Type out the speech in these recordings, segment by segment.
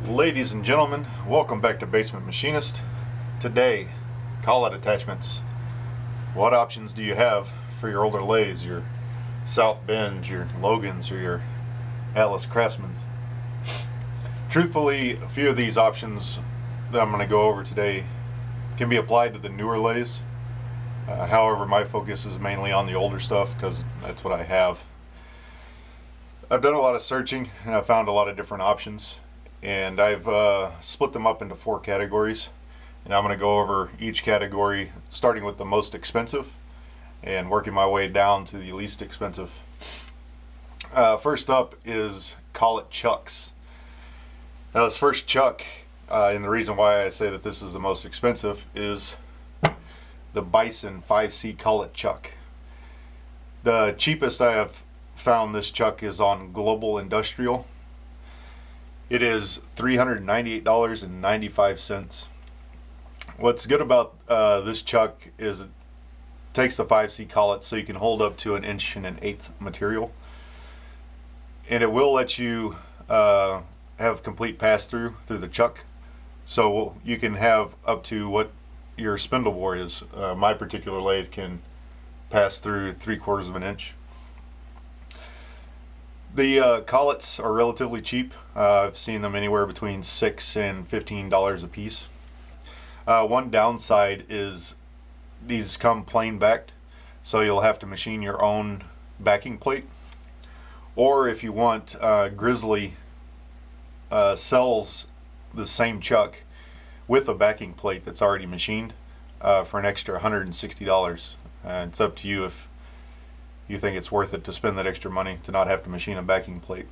Ladies and gentlemen, welcome back to Basement Machinist. Today, collet attachments. What options do you have for your older lathes, your South Bends, your Logans, or your Atlas Craftsmans? Truthfully, a few of these options that I'm going to go over today can be applied to the newer lathes. However, my focus is mainly on the older stuff because that's what I have. I've done a lot of searching and I've found a lot of different options. And I've split them up into 4 categories, and I'm going to go over each category starting with the most expensive and working my way down to the least expensive. First up is collet chucks. Now this first chuck, and the reason why I say that this is the most expensive, is the Bison 5C collet chuck. The cheapest I have found this chuck is on Global Industrial. It is $398.95. What's good about this chuck is it takes the 5C collet, so you can hold up to 1 1/8" material, and it will let you have complete pass-through through the chuck, so you can have up to what your spindle bore is. My particular lathe can pass through 3/4 of an inch. The collets are relatively cheap. I've seen them anywhere between $6 and $15 a piece. One downside is these come plain backed, so you'll have to machine your own backing plate. Or if you want, Grizzly sells the same chuck with a backing plate that's already machined for an extra $160. It's up to you if you think it's worth it to spend that extra money to not have to machine a backing plate.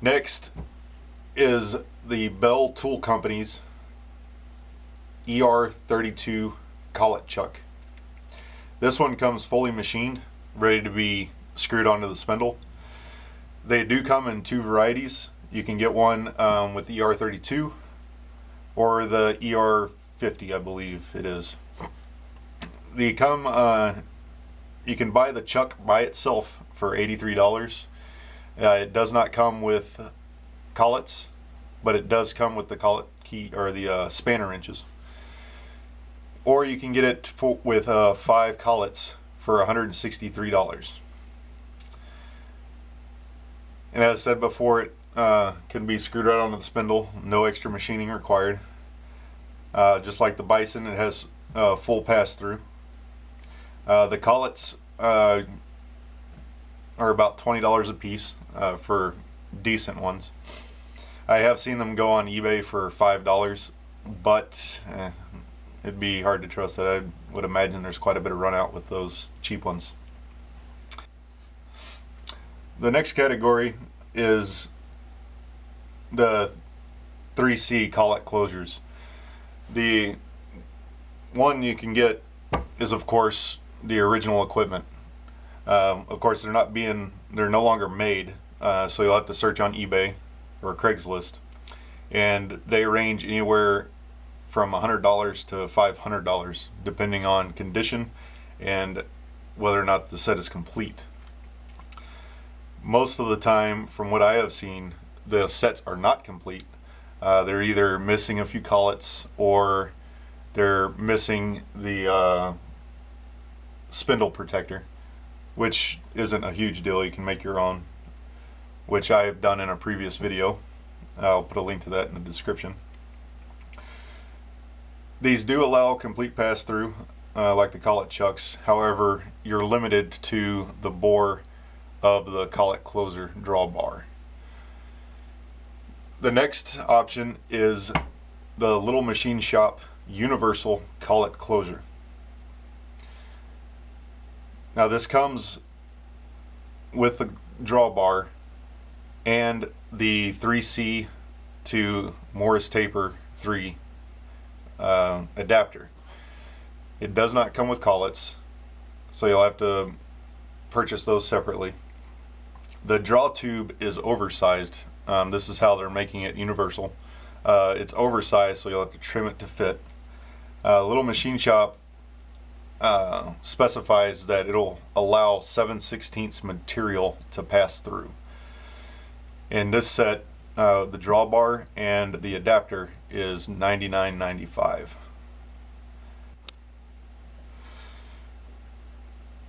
Next is the Bell Tool Company's ER32 collet chuck. This one comes fully machined, ready to be screwed onto the spindle. They do come in 2 varieties. You can get one with the ER32 or the ER50, I believe it is. They come you can buy the chuck by itself for $83. It does not come with collets, but it does come with the collet key or the spanner wrenches. Or you can get it with 5 collets for $163. And as I said before, it can be screwed right onto the spindle, no extra machining required. Just like the Bison, it has full pass-through. The collets are about $20 a piece for decent ones. I have seen them go on eBay for $5, but it'd be hard to trust that. I would imagine there's quite a bit of run out with those cheap ones. The next category is the 3C Collet Closures. The one you can get is, of course, the original equipment. Of course, they're no longer made, so you'll have to search on eBay or Craigslist, and they range anywhere from $100 to $500 depending on condition and whether or not the set is complete. Most of the time, from what I have seen, the sets are not complete. They're either missing a few collets or they're missing the spindle protector, which isn't a huge deal. You can make your own, which I've done in a previous video. I'll put a link to that in the description. These do allow complete pass-through like the collet chucks. However, you're limited to the bore of the collet closer drawbar. The next option is the Little Machine Shop Universal Collet Closure. Now this comes with the drawbar and the 3C to Morris Taper 3 adapter. It does not come with collets, so you'll have to purchase those separately. The draw tube is oversized. This is how they're making it universal. It's oversized, so you'll have to trim it to fit. Little Machine Shop specifies that it'll allow 7/16 material to pass through. And this set The drawbar and the adapter is $99.95.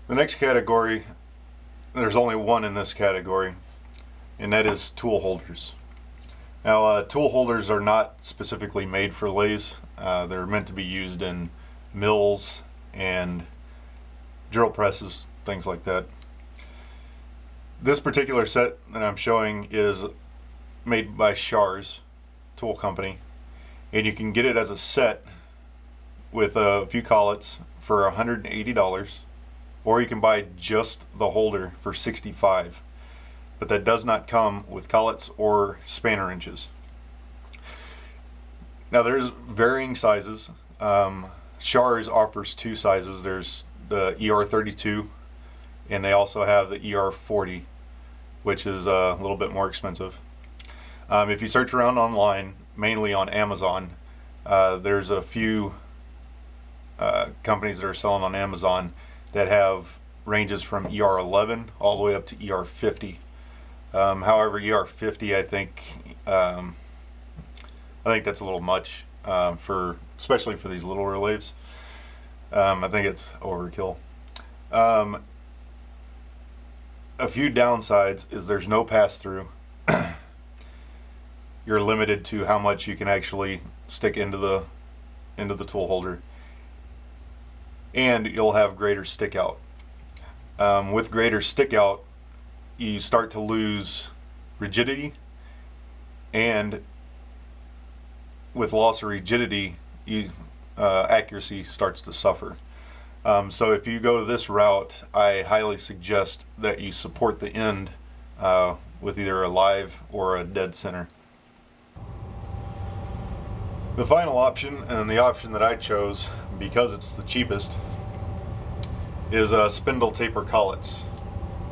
The next category, there's only one in this category, and that is tool holders. Now, tool holders are not specifically made for lathes. They're meant to be used in mills and drill presses, things like that. This particular set that I'm showing is made by Schar's Tool Company, and you can get it as a set with a few collets for $180, or you can buy just the holder for $65, but that does not come with collets or spanner wrenches. Now there's varying sizes. Schar's offers two sizes. There's the ER32, and they also have the ER40, which is a little bit more expensive. If you search around online, mainly on Amazon, there's a few companies that are selling on Amazon that have ranges from ER11 all the way up to ER50. However, ER50, I think that's a little much especially for these little lathes. I think it's overkill. A few downsides is there's no pass-through. You're limited to how much you can actually stick into the tool holder, and you'll have greater stick out. With greater stick out, you start to lose rigidity, and with loss of rigidity, accuracy starts to suffer. So if you go this route, I highly suggest that you support the end with either a live or a dead center. The final option, and the option that I chose because it's the cheapest, is spindle taper collets.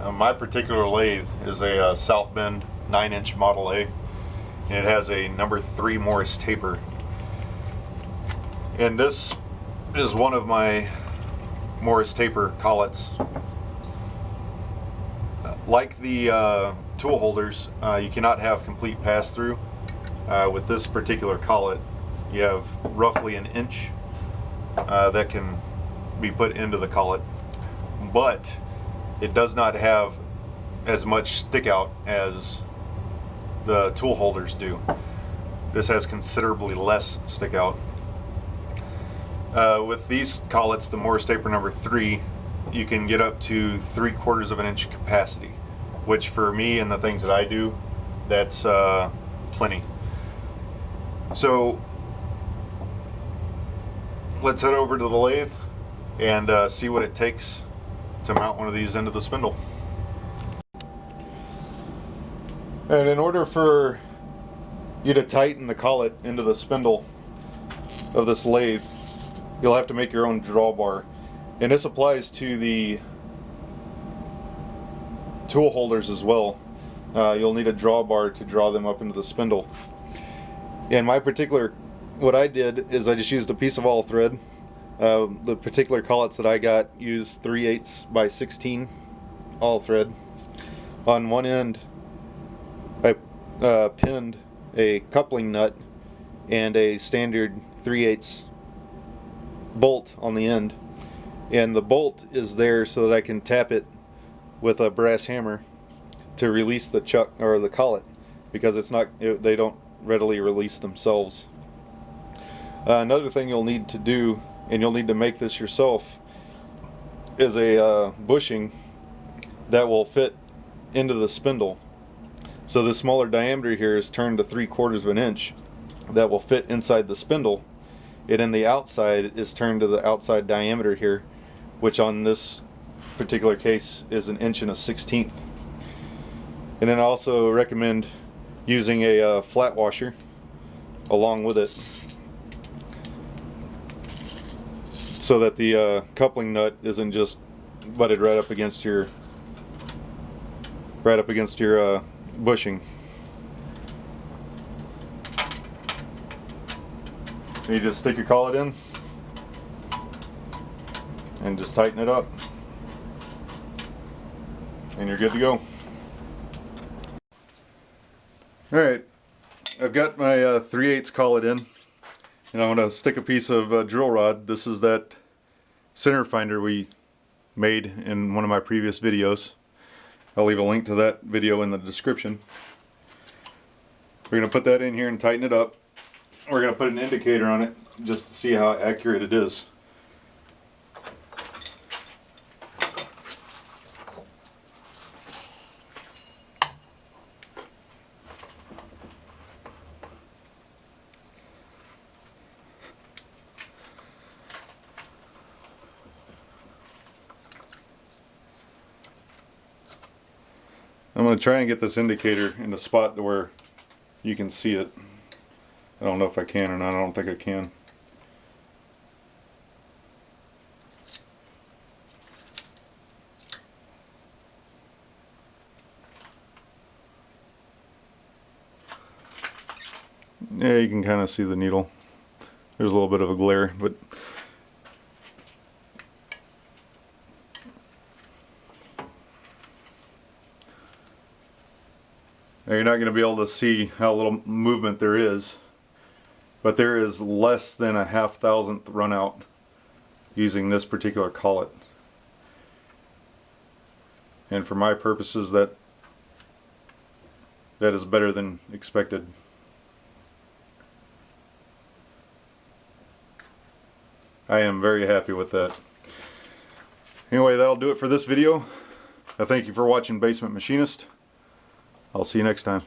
My particular lathe is a South Bend 9-inch Model A, and it has a number 3 Morris taper. And this is one of my Morris taper collets. Like the tool holders, you cannot have complete pass-through. With this particular collet, you have roughly an inch that can be put into the collet, but it does not have as much stick out as the tool holders do. This has considerably less stick out. With these collets, the Morris taper number 3, you can get up to 3/4 of an inch capacity, which for me and the things that I do, that's plenty. So let's head over to the lathe and see what it takes to mount one of these into the spindle. And in order for you to tighten the collet into the spindle of this lathe, you'll have to make your own drawbar. And this applies to the tool holders as well. You'll need a drawbar to draw them up into the spindle. And what I did is I just used a piece of all thread. The particular collets that I got used 3/8 by 16 all thread. On one end, I pinned a coupling nut and a standard 3/8 bolt on the end, and the bolt is there so that I can tap it with a brass hammer to release the chuck or the collet, because they don't readily release themselves. Another thing you'll need to do, and you'll need to make this yourself, is a bushing that will fit into the spindle. So the smaller diameter here is turned to 3/4 of an inch that will fit inside the spindle, and then the outside is turned to the outside diameter here, which on this particular case is 1 1/16. And then I also recommend using a flat washer along with it, so that the coupling nut isn't just butted right up against your bushing. You just stick your collet in and just tighten it up, and you're good to go. Alright, I've got my 3/8 collet in, and I'm going to stick a piece of drill rod. This is that center finder we made in one of my previous videos. I'll leave a link to that video in the description. We're going to put that in here and tighten it up. We're going to put an indicator on it just to see how accurate it is. I'm going to try and get this indicator in the spot to where you can see it. I don't know if I can or not. I don't think I can. Yeah, you can kind of see the needle. There's a little bit of a glare, but now you're not going to be able to see how little movement there is, but there is less than a 1/2,000th run out using this particular collet. And for my purposes, that is better than expected. I am very happy with that. Anyway, that'll do it for this video. I thank you for watching Basement Machinist. I'll see you next time.